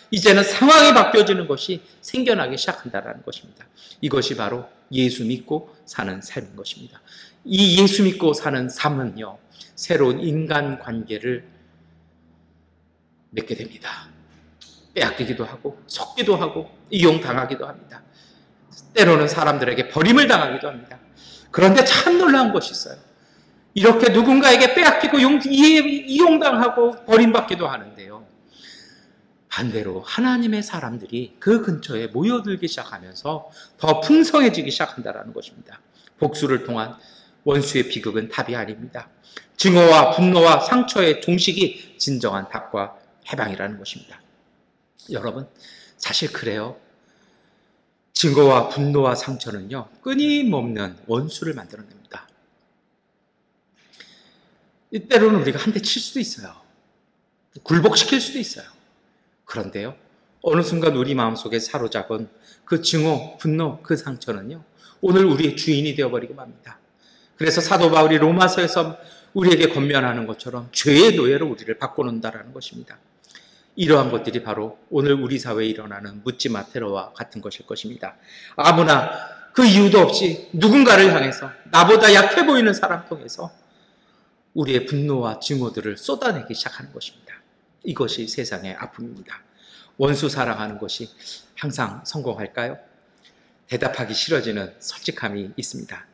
이제는 상황이 바뀌어지는 것이 생겨나기 시작한다는 것입니다. 이것이 바로 예수 믿고 사는 삶인 것입니다. 이 예수 믿고 사는 삶은요, 새로운 인간관계를 맺게 됩니다. 빼앗기기도 하고 속기도 하고 이용당하기도 합니다. 때로는 사람들에게 버림을 당하기도 합니다. 그런데 참 놀라운 것이 있어요. 이렇게 누군가에게 빼앗기고 이용당하고 버림받기도 하는데요, 반대로 하나님의 사람들이 그 근처에 모여들기 시작하면서 더 풍성해지기 시작한다는 것입니다. 복수를 통한 원수의 비극은 답이 아닙니다. 증오와 분노와 상처의 종식이 진정한 답과 해방이라는 것입니다. 여러분, 사실 그래요. 증오와 분노와 상처는요, 끊임없는 원수를 만들어냅니다. 때로는 우리가 한 대 칠 수도 있어요. 굴복시킬 수도 있어요. 그런데요, 어느 순간 우리 마음속에 사로잡은 그 증오, 분노, 그 상처는요, 오늘 우리의 주인이 되어버리고 맙니다. 그래서 사도 바울이 로마서에서 우리에게 권면하는 것처럼 죄의 노예로 우리를 바꿔놓는다는 것입니다. 이러한 것들이 바로 오늘 우리 사회에 일어나는 묻지마 테러와 같은 것일 것입니다. 아무나 그 이유도 없이 누군가를 향해서 나보다 약해 보이는 사람 통해서 우리의 분노와 증오들을 쏟아내기 시작하는 것입니다. 이것이 세상의 아픔입니다. 원수 사랑하는 것이 항상 성공할까요? 대답하기 싫어지는 솔직함이 있습니다.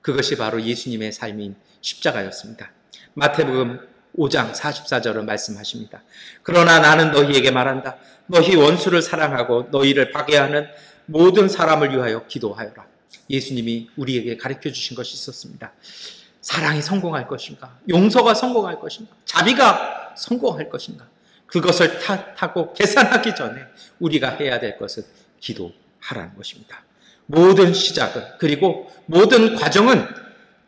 그것이 바로 예수님의 삶인 십자가였습니다. 마태복음 5장 44절은 말씀하십니다. 그러나 나는 너희에게 말한다. 너희 원수를 사랑하고 너희를 박해하는 모든 사람을 위하여 기도하여라. 예수님이 우리에게 가르쳐 주신 것이 있었습니다. 사랑이 성공할 것인가? 용서가 성공할 것인가? 자비가 성공할 것인가? 그것을 탓하고 계산하기 전에 우리가 해야 될 것은 기도하라는 것입니다. 모든 시작은, 그리고 모든 과정은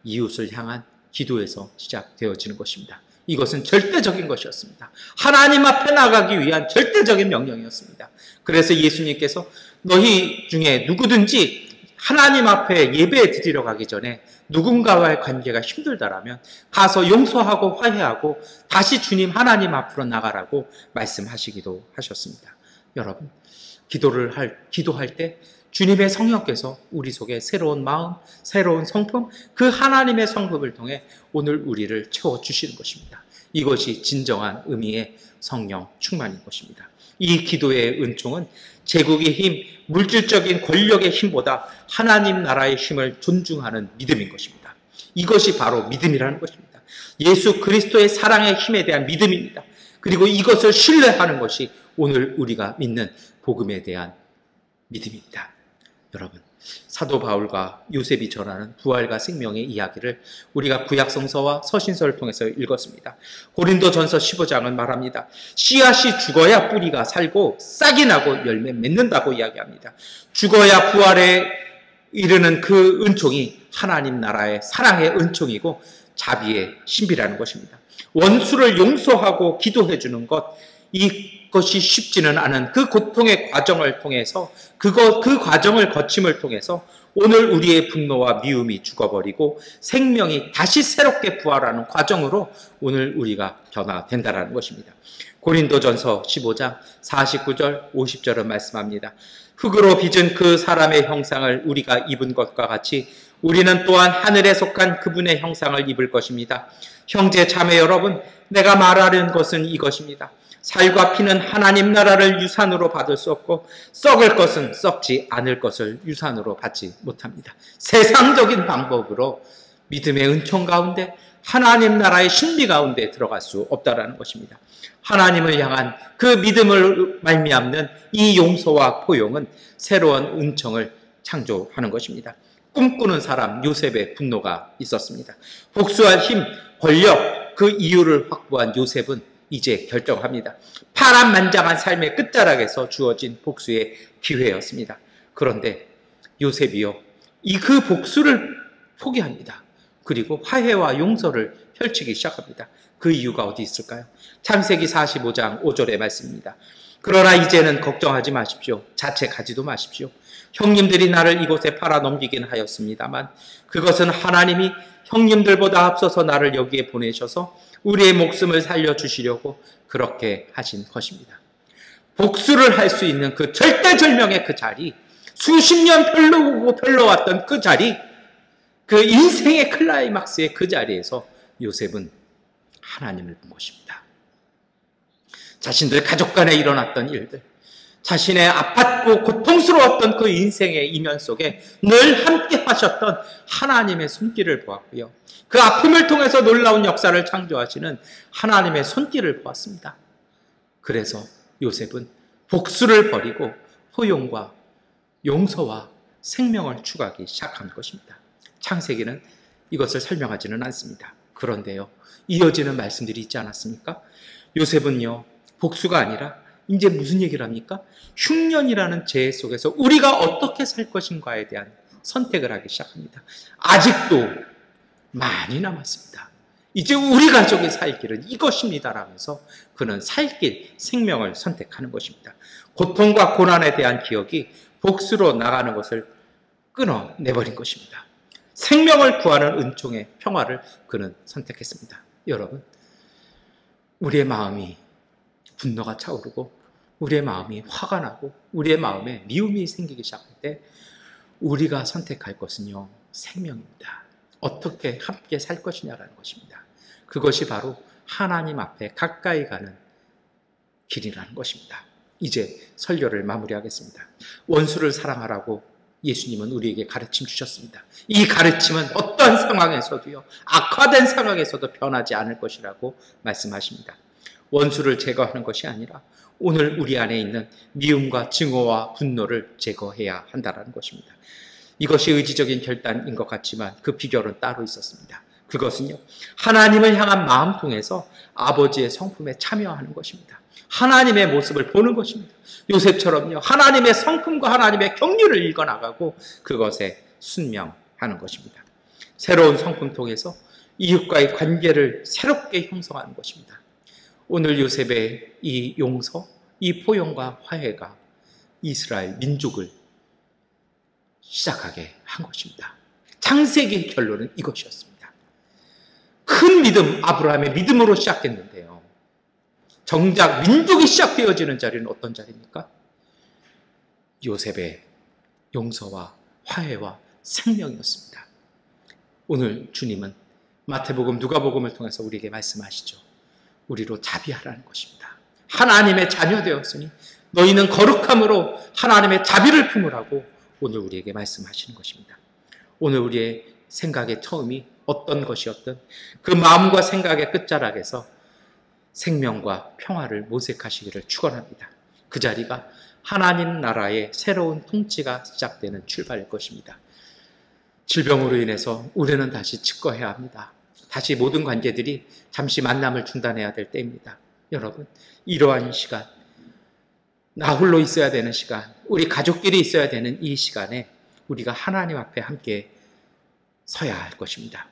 이웃을 향한 기도에서 시작되어지는 것입니다. 이것은 절대적인 것이었습니다. 하나님 앞에 나가기 위한 절대적인 명령이었습니다. 그래서 예수님께서 너희 중에 누구든지 하나님 앞에 예배 드리러 가기 전에 누군가와의 관계가 힘들다라면 가서 용서하고 화해하고 다시 주님 하나님 앞으로 나가라고 말씀하시기도 하셨습니다. 여러분, 기도할 때 주님의 성령께서 우리 속에 새로운 마음, 새로운 성품, 그 하나님의 성품을 통해 오늘 우리를 채워주시는 것입니다. 이것이 진정한 의미의 성령 충만인 것입니다. 이 기도의 은총은 제국의 힘, 물질적인 권력의 힘보다 하나님 나라의 힘을 존중하는 믿음인 것입니다. 이것이 바로 믿음이라는 것입니다. 예수 그리스도의 사랑의 힘에 대한 믿음입니다. 그리고 이것을 신뢰하는 것이 오늘 우리가 믿는 복음에 대한 믿음입니다. 여러분, 사도 바울과 요셉이 전하는 부활과 생명의 이야기를 우리가 구약성서와 서신서를 통해서 읽었습니다. 고린도전서 15장은 말합니다. 씨앗이 죽어야 뿌리가 살고 싹이 나고 열매 맺는다고 이야기합니다. 죽어야 부활에 이르는 그 은총이 하나님 나라의 사랑의 은총이고 자비의 신비라는 것입니다. 원수를 용서하고 기도해 주는 것, 이것이 쉽지는 않은 그 고통의 과정을 통해서 그 과정을 거침을 통해서 오늘 우리의 분노와 미움이 죽어버리고 생명이 다시 새롭게 부활하는 과정으로 오늘 우리가 변화된다는 것입니다. 고린도전서 15장 49절 50절은 말씀합니다. 흙으로 빚은 그 사람의 형상을 우리가 입은 것과 같이 우리는 또한 하늘에 속한 그분의 형상을 입을 것입니다. 형제 자매 여러분, 내가 말하는 것은 이것입니다. 살과 피는 하나님 나라를 유산으로 받을 수 없고 썩을 것은 썩지 않을 것을 유산으로 받지 못합니다. 세상적인 방법으로 믿음의 은총 가운데 하나님 나라의 신비 가운데 들어갈 수 없다라는 것입니다. 하나님을 향한 그 믿음을 말미암는 이 용서와 포용은 새로운 은총을 창조하는 것입니다. 꿈꾸는 사람 요셉의 분노가 있었습니다. 복수할 힘, 권력, 그 이유를 확보한 요셉은 이제 결정합니다. 파란만장한 삶의 끝자락에서 주어진 복수의 기회였습니다. 그런데 요셉이요, 그 복수를 포기합니다. 그리고 화해와 용서를 펼치기 시작합니다. 그 이유가 어디 있을까요? 창세기 45장 5절의 말씀입니다. 그러나 이제는 걱정하지 마십시오. 자책하지도 마십시오. 형님들이 나를 이곳에 팔아 넘기긴 하였습니다만 그것은 하나님이 형님들보다 앞서서 나를 여기에 보내셔서 우리의 목숨을 살려주시려고 그렇게 하신 것입니다. 복수를 할 수 있는 그 절대절명의 그 자리, 수십 년 별로오고 별로왔던 그 자리, 그 인생의 클라이막스의 그 자리에서 요셉은 하나님을 본 것입니다. 자신들 가족 간에 일어났던 일들, 자신의 아팠고 고통스러웠던 그 인생의 이면 속에 늘 함께 하셨던 하나님의 손길을 보았고요. 그 아픔을 통해서 놀라운 역사를 창조하시는 하나님의 손길을 보았습니다. 그래서 요셉은 복수를 버리고 포용과 용서와 생명을 추구하기 시작한 것입니다. 창세기는 이것을 설명하지는 않습니다. 그런데요, 이어지는 말씀들이 있지 않았습니까? 요셉은요, 복수가 아니라 이제 무슨 얘기를 합니까? 흉년이라는 재해 속에서 우리가 어떻게 살 것인가에 대한 선택을 하기 시작합니다. 아직도 많이 남았습니다. 이제 우리 가족이 살 길은 이것입니다라면서 그는 살 길, 생명을 선택하는 것입니다. 고통과 고난에 대한 기억이 복수로 나가는 것을 끊어내버린 것입니다. 생명을 구하는 은총의 평화를 그는 선택했습니다. 여러분, 우리의 마음이 분노가 차오르고 우리의 마음이 화가 나고 우리의 마음에 미움이 생기기 시작할 때 우리가 선택할 것은요, 생명입니다. 어떻게 함께 살 것이냐라는 것입니다. 그것이 바로 하나님 앞에 가까이 가는 길이라는 것입니다. 이제 설교를 마무리하겠습니다. 원수를 사랑하라고 예수님은 우리에게 가르침 주셨습니다. 이 가르침은 어떤 상황에서도요, 악화된 상황에서도 변하지 않을 것이라고 말씀하십니다. 원수를 제거하는 것이 아니라 오늘 우리 안에 있는 미움과 증오와 분노를 제거해야 한다는 것입니다. 이것이 의지적인 결단인 것 같지만 그 비결은 따로 있었습니다. 그것은요, 하나님을 향한 마음 통해서 아버지의 성품에 참여하는 것입니다. 하나님의 모습을 보는 것입니다. 요셉처럼요, 하나님의 성품과 하나님의 경륜을 읽어나가고 그것에 순명하는 것입니다. 새로운 성품 통해서 이웃과의 관계를 새롭게 형성하는 것입니다. 오늘 요셉의 이 용서, 이 포용과 화해가 이스라엘 민족을 시작하게 한 것입니다. 창세기의 결론은 이것이었습니다. 큰 믿음, 아브라함의 믿음으로 시작했는데요, 정작 민족이 시작되어지는 자리는 어떤 자리입니까? 요셉의 용서와 화해와 생명이었습니다. 오늘 주님은 마태복음, 누가복음을 통해서 우리에게 말씀하시죠. 우리로 자비하라는 것입니다. 하나님의 자녀 되었으니 너희는 거룩함으로 하나님의 자비를 품으라고 오늘 우리에게 말씀하시는 것입니다. 오늘 우리의 생각의 처음이 어떤 것이었든 그 마음과 생각의 끝자락에서 생명과 평화를 모색하시기를 축원합니다. 그 자리가 하나님 나라의 새로운 통치가 시작되는 출발일 것입니다. 질병으로 인해서 우리는 다시 측거해야 합니다. 다시 모든 관계들이 잠시 만남을 중단해야 될 때입니다. 여러분, 이러한 시간, 나 홀로 있어야 되는 시간, 우리 가족끼리 있어야 되는 이 시간에 우리가 하나님 앞에 함께 서야 할 것입니다.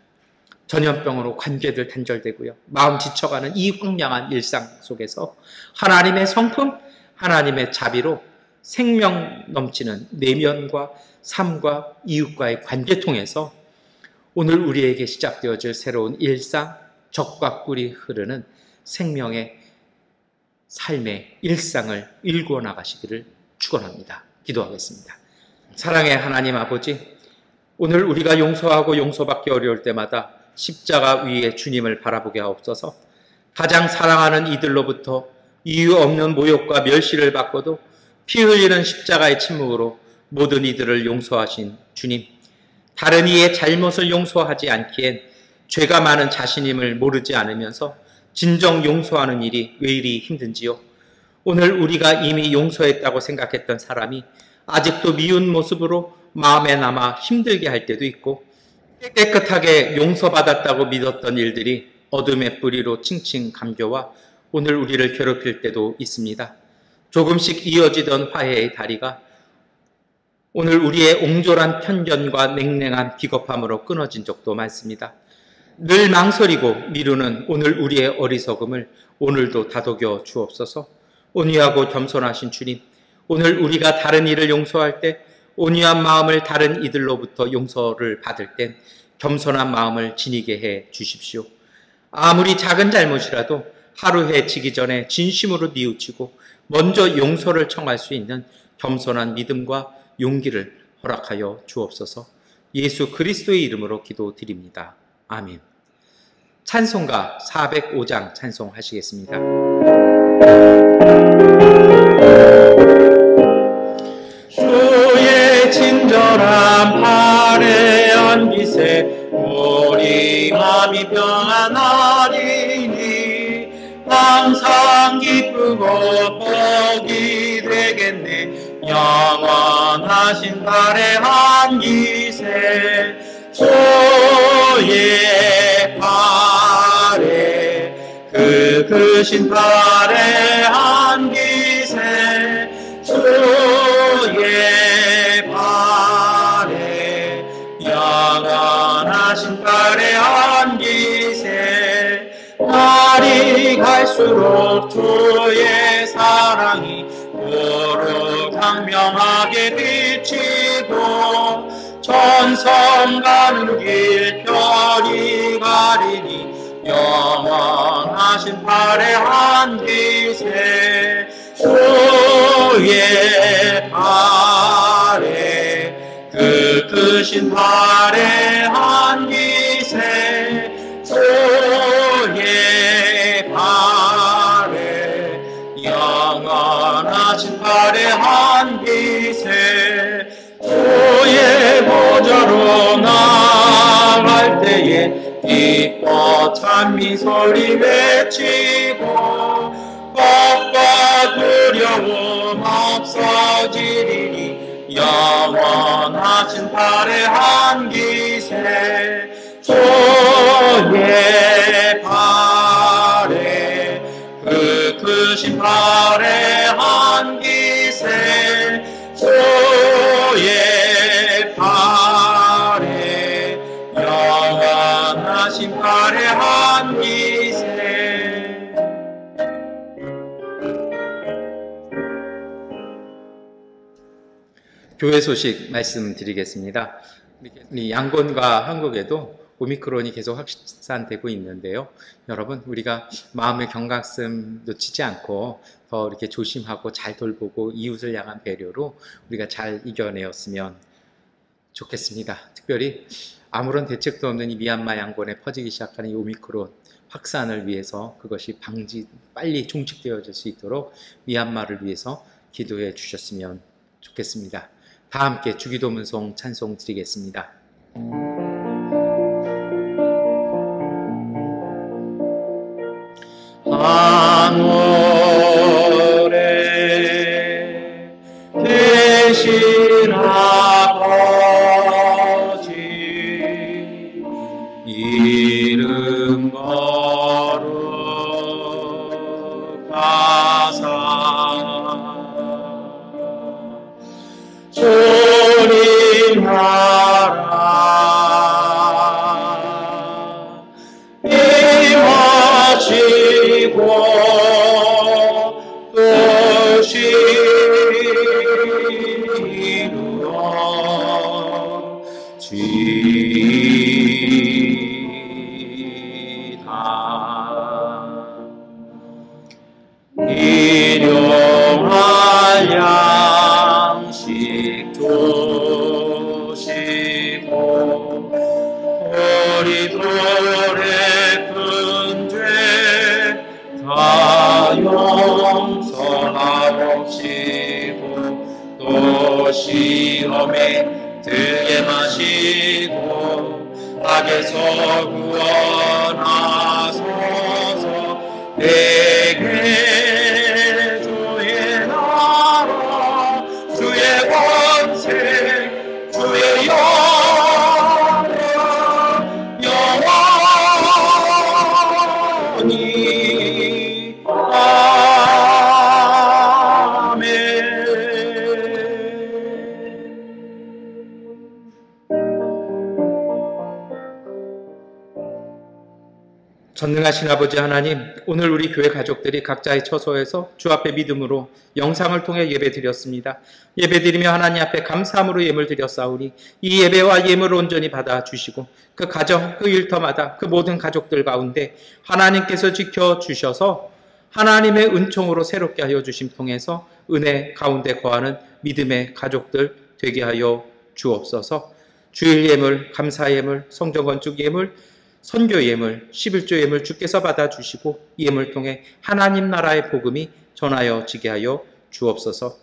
전염병으로 관계들 단절되고요, 마음 지쳐가는 이 황량한 일상 속에서 하나님의 성품, 하나님의 자비로 생명 넘치는 내면과 삶과 이웃과의 관계 통해서 오늘 우리에게 시작되어질 새로운 일상, 적과 꿀이 흐르는 생명의 삶의 일상을 일구어 나가시기를 축원합니다. 기도하겠습니다. 사랑의 하나님 아버지, 오늘 우리가 용서하고 용서받기 어려울 때마다 십자가 위에 주님을 바라보게 하옵소서. 가장 사랑하는 이들로부터 이유 없는 모욕과 멸시를 받고도 피 흘리는 십자가의 침묵으로 모든 이들을 용서하신 주님, 다른 이의 잘못을 용서하지 않기엔 죄가 많은 자신임을 모르지 않으면서 진정 용서하는 일이 왜 이리 힘든지요. 오늘 우리가 이미 용서했다고 생각했던 사람이 아직도 미운 모습으로 마음에 남아 힘들게 할 때도 있고, 깨끗하게 용서받았다고 믿었던 일들이 어둠의 뿌리로 칭칭 감겨와 오늘 우리를 괴롭힐 때도 있습니다. 조금씩 이어지던 화해의 다리가 오늘 우리의 옹졸한 편견과 냉랭한 비겁함으로 끊어진 적도 많습니다. 늘 망설이고 미루는 오늘 우리의 어리석음을 오늘도 다독여 주옵소서. 온유하고 겸손하신 주님, 오늘 우리가 다른 이를 용서할 때 온유한 마음을 다른 이들로부터 용서를 받을 땐 겸손한 마음을 지니게 해 주십시오. 아무리 작은 잘못이라도 하루 해지기 전에 진심으로 뉘우치고 먼저 용서를 청할 수 있는 겸손한 믿음과 용기를 허락하여 주옵소서. 예수 그리스도의 이름으로 기도드립니다. 아멘. 찬송가 405장 찬송하시겠습니다. 주의 친절한 팔에 안기세 우리 마음이 평안하리니 항상 기쁘고 복이 되겠네. 영원하신 팔에 안기세 주의 팔에 그 크신 팔에 안기세 주의 팔에 영원하신 팔에 안기세. 날이 갈수록 주의 사랑이 고루 강명하게 비치고 전성 가는 길 별이 가리니 영원하신 팔에 안기세 주의 팔에 그 크신 팔에 안기세 주의 팔에 영원하신 팔에 안기세. 주의 보좌로 나갈 때에 기뻐 찬미 소리 외치고 겁과 두려움 없어지리니 영원하신 팔에 안기세 주의 남기세. 교회 소식 말씀드리겠습니다. 우리 양곤과 한국에도 오미크론이 계속 확산되고 있는데요. 여러분, 우리가 마음의 경각심 놓치지 않고 더 이렇게 조심하고 잘 돌보고 이웃을 향한 배려로 우리가 잘 이겨내었으면 좋겠습니다. 특별히 아무런 대책도 없는 이 미얀마 양곤에 퍼지기 시작하는 이 오미크론 확산을 위해서 그것이 빨리 종식되어질 수 있도록 미얀마를 위해서 기도해 주셨으면 좋겠습니다. 다 함께 주기도문송 찬송 드리겠습니다. 하늘에 계신 아버지 이름 거룩하사 주님 나라 임하시고 뜻이 이루어지다. 일용할 양식 주시고 우리 돌에 큰 죄 다 용서하옵시고 또 시험에 들게 마시고 악에서 구원하소서. 내게 주의 나라 주의 권세 주의 영원 영원히 아멘. 전능하신 아버지 하나님, 오늘 우리 교회 가족들이 각자의 처소에서 주 앞에 믿음으로 영상을 통해 예배드렸습니다. 예배드리며 하나님 앞에 감사함으로 예물 드렸사오니 이 예배와 예물을 온전히 받아주시고 그 가정, 그 일터마다 그 모든 가족들 가운데 하나님께서 지켜주셔서 하나님의 은총으로 새롭게 하여 주심 통해서 은혜 가운데 거하는 믿음의 가족들 되게 하여 주옵소서. 주일 예물, 감사 예물, 성전 건축 예물, 선교 예물, 11조 예물 주께서 받아주시고 이 예물 통해 하나님 나라의 복음이 전하여 지게 하여 주옵소서.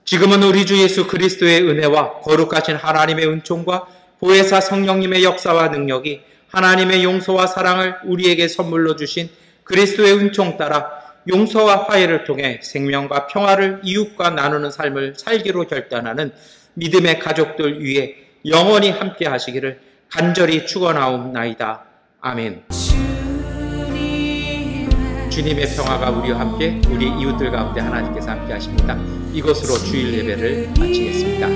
지금은 우리 주 예수 그리스도의 은혜와 거룩하신 하나님의 은총과 보혜사 성령님의 역사와 능력이 하나님의 용서와 사랑을 우리에게 선물로 주신 그리스도의 은총 따라 용서와 화해를 통해 생명과 평화를 이웃과 나누는 삶을 살기로 결단하는 믿음의 가족들 위에 영원히 함께 하시기를 간절히 축원하옵나이다. 아멘. 주님의 평화가 우리와 함께 우리 이웃들 가운데 하나님께서 함께 하십니다. 이것으로 주일 예배를 마치겠습니다.